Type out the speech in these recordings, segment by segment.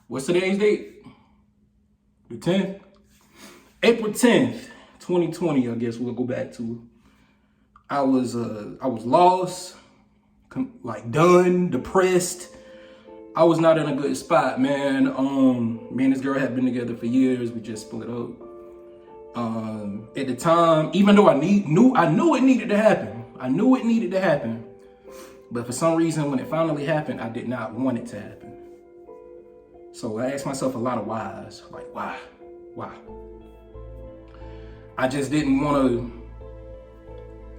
What's today's date? The 10th? April 10th, 2020, I guess we'll go back to. I was lost, like done, depressed. I was not in a good spot, man. Me and this girl had been together for years. We just split up. At the time, even though I knew it needed to happen. I knew it needed to happen. But for some reason, when it finally happened, I did not want it to happen. So I asked myself a lot of whys. Like, why? Why? I just didn't want to,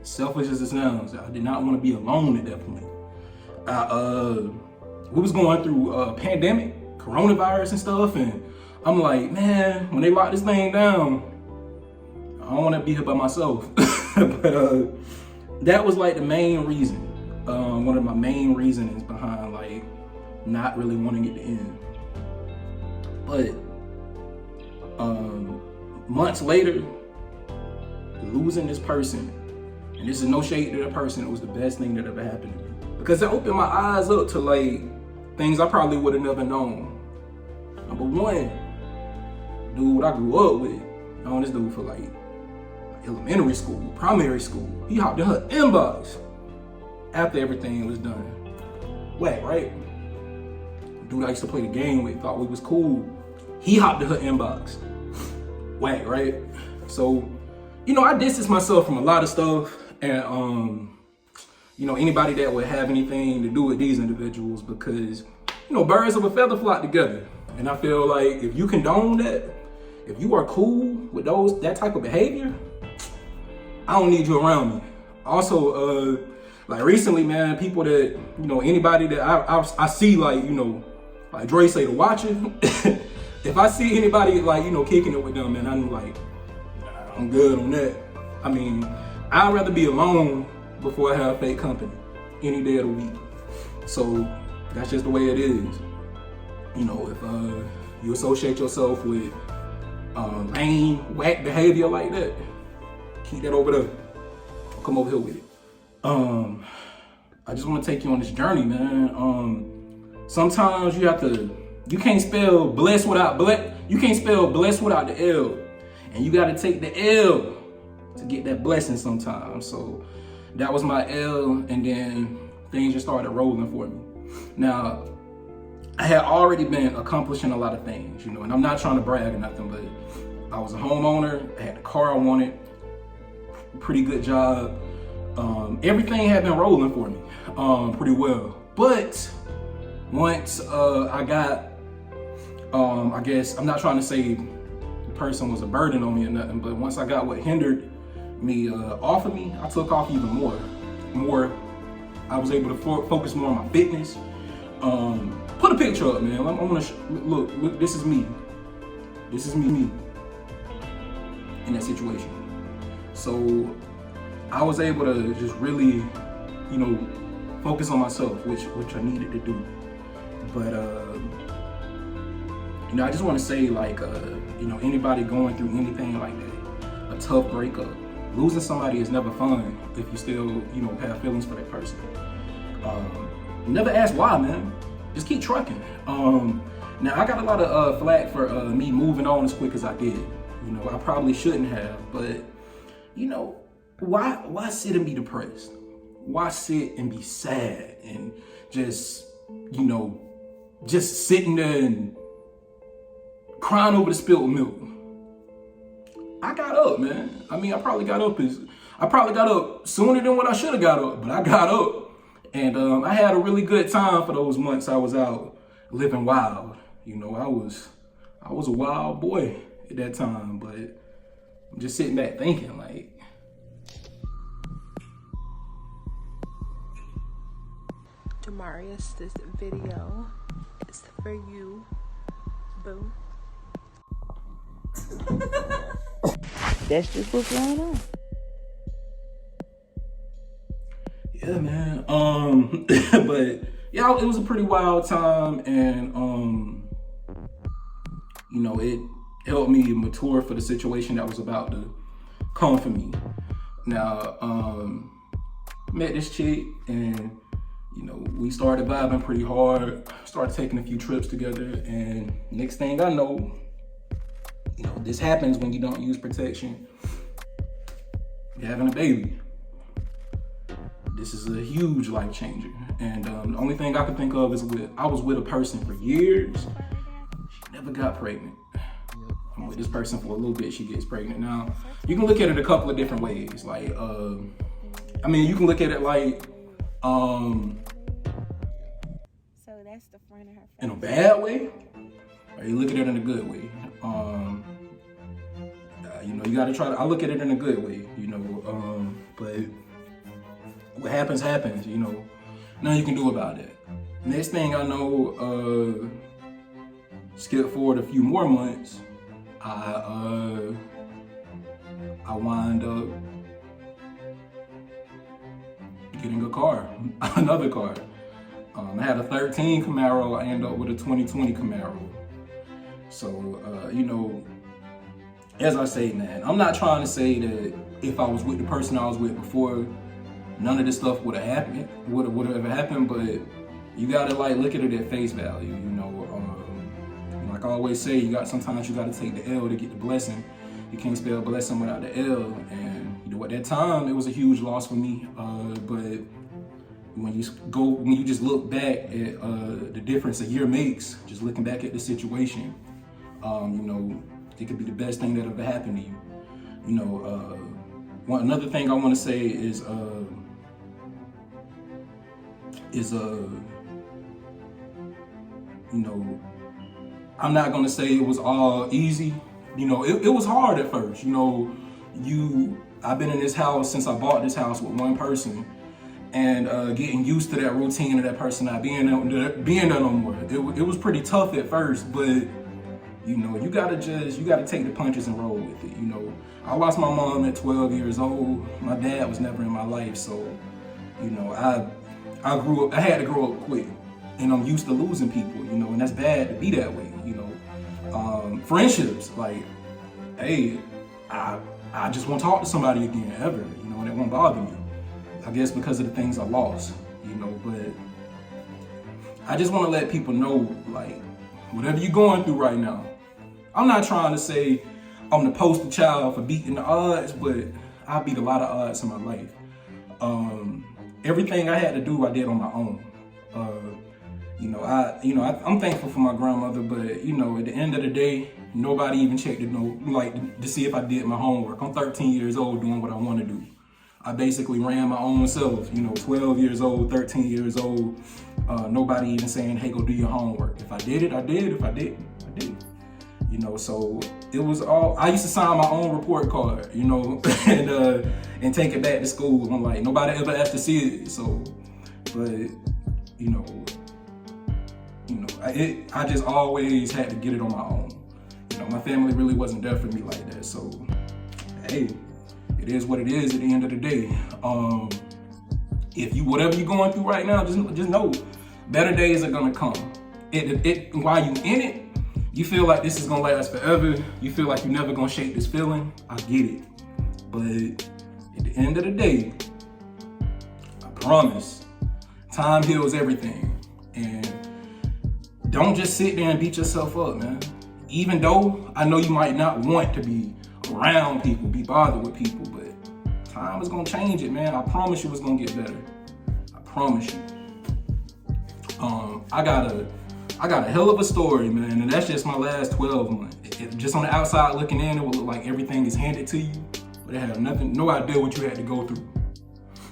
selfish as it sounds, I did not want to be alone at that point. We was going through a pandemic, coronavirus and stuff, and I'm like, man, when they lock this thing down, I don't want to be here by myself. But that was like the main reason, one of my main reasonings behind like not really wanting it to end. But months later, losing this person, and this is no shade to that person, it was the best thing that ever happened to me. Because it opened my eyes up to like things I probably would have never known. Number one, dude I grew up with, known this dude for like elementary school, primary school. He hopped in her inbox after everything was done. Whack, right? Dude I used to play the game with, thought we was cool. He hopped in her inbox. Whack, right? So, I distanced myself from a lot of stuff, and anybody that would have anything to do with these individuals, because birds of a feather flock together. And I feel like if you condone that, if you are cool with that type of behavior, I don't need you around me. Also, like recently, man, people that anybody that I see, like Dre say, to watch it. If I see anybody like kicking it with them, man, I'm like, I'm good on that. I mean, I'd rather be alone before I have fake company any day of the week. So that's just the way it is. If you associate yourself with lame, whack behavior like that, keep that over there. Come over here with it. I just want to take you on this journey, man. Sometimes you can't spell blessed without you can't spell blessed without the L. And you got to take the L to get that blessing sometimes. So that was my L, and then things just started rolling for me. Now, I had already been accomplishing a lot of things, and I'm not trying to brag or nothing, but I was a homeowner. I had the car I wanted, pretty good job. Everything had been rolling for me pretty well. But once I got, I guess, I'm not trying to say the person was a burden on me or nothing, but once I got what hindered me off of me, I took off even more. I was able to focus more on my fitness. Put a picture up, man. I'm gonna look. This is me. This is me in that situation. So I was able to just really, focus on myself, which I needed to do. But I just want to say, like, anybody going through anything like that, a tough breakup, losing somebody is never fun if you still, have feelings for that person. Never ask why, man. Just keep trucking. Now, I got a lot of flack for me moving on as quick as I did. I probably shouldn't have, but, why sit and be depressed? Why sit and be sad and just sitting there and crying over the spilled milk? I got up, man. I mean, I probably got up sooner than what I should have got up, but I got up. And I had a really good time for those months I was out living wild. I was a wild boy at that time, but I'm just sitting back thinking, like, Demarius, this video is for you, boo. That's just what's going on. Yeah, man. But yeah, it was a pretty wild time, and it helped me mature for the situation that was about to come for me. Now, met this chick, and You know, we started vibing pretty hard, started taking a few trips together, and next thing I know, you know, this happens when you don't use protection. You're having a baby. This is a huge life changer. And the only thing I can think of is I was with a person for years. She never got pregnant. I'm with this person for a little bit, she gets pregnant. Now, you can look at it a couple of different ways. Like, I mean, you can look at it like, So that's the front of her face. in a bad way, or you look at it in a good way. You know, you gotta try to, I look at it in a good way, you know, but what happens, happens, you know, nothing you can do about it. Next thing I know, skip forward a few more months, I wind up getting a car, another car. I had a 13 Camaro, I ended up with a 2020 Camaro. So, you know, as I say, man, I'm not trying to say that if I was with the person I was with before, none of this stuff would have happened, would have ever happened, but you gotta like look at it at face value, you know. Like I always say, sometimes you gotta take the L to get the blessing. You can't spell blessing without the L, and you know, at that time, it was a huge loss for me, but when you just look back at the difference a year makes, just looking back at the situation, you know, it could be the best thing that ever happened to you. You know, another thing I want to say is you know, I'm not gonna say it was all easy. You know, it was hard at first. You know, I've been in this house since I bought this house with one person, and getting used to that routine of that person not being there no more. It was pretty tough at first, but you know, you gotta take the punches and roll with it. You know, I lost my mom at 12 years old. My dad was never in my life, so you know, I had to grow up quick, and I'm used to losing people. You know, and that's bad to be that way. You know, friendships, like, hey, I just won't talk to somebody again ever. You know, and it won't bother me. I guess because of the things I lost. You know, but I just want to let people know, like, whatever you're going through right now. I'm not trying to say I'm the poster child for beating the odds, but I beat a lot of odds in my life. Everything I had to do, I did on my own. I'm thankful for my grandmother, but you know, at the end of the day, nobody even checked to see if I did my homework. I'm 13 years old doing what I want to do. I basically ran my own self, you know, 12 years old, 13 years old. Nobody even saying, hey, go do your homework. If I did it, I did. If I didn't, I didn't. You know, so it was all, I used to sign my own report card, you know, and take it back to school. I'm like, nobody ever asked to see it. So, but, you know, I just always had to get it on my own. You know, my family really wasn't there for me like that. So, hey, it is what it is at the end of the day. Whatever you're going through right now, just know better days are gonna come. While you in it, you feel like this is gonna last forever. You feel like you're never gonna shake this feeling. I get it. But at the end of the day, I promise, time heals everything. And don't just sit there and beat yourself up, man. Even though I know you might not want to be around people, be bothered with people, but time is gonna change it, man. I promise you it's gonna get better. I promise you. I got a hell of a story, man, and that's just my last 12 months. Just on the outside looking in, it will look like everything is handed to you, but it had no idea what you had to go through,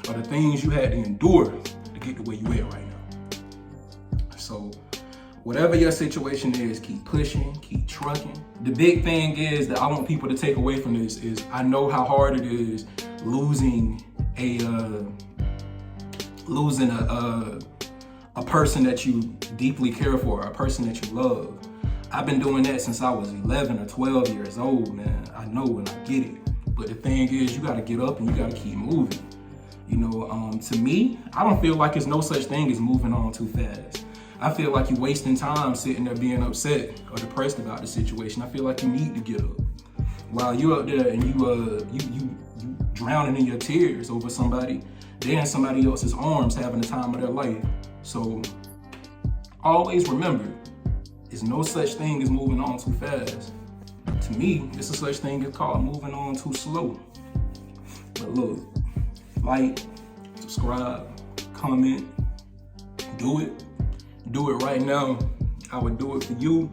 or the things you had to endure to get to where you at right now. So, whatever your situation is, keep pushing, keep trucking. The big thing is that I want people to take away from this is I know how hard it is losing a person that you deeply care for, a person that you love. I've been doing that since I was 11 or 12 years old, man. I know and I get it. But the thing is, you gotta get up and you gotta keep moving. You know, to me, I don't feel like there's no such thing as moving on too fast. I feel like you're wasting time sitting there being upset or depressed about the situation. I feel like you need to get up. While you're up there and you drowning in your tears over somebody they're in somebody else's arms having the time of their life. So always remember, there's no such thing as moving on too fast. To me, there's a such thing as called moving on too slow. But look, like, subscribe, comment, do it right now. I would do it for you.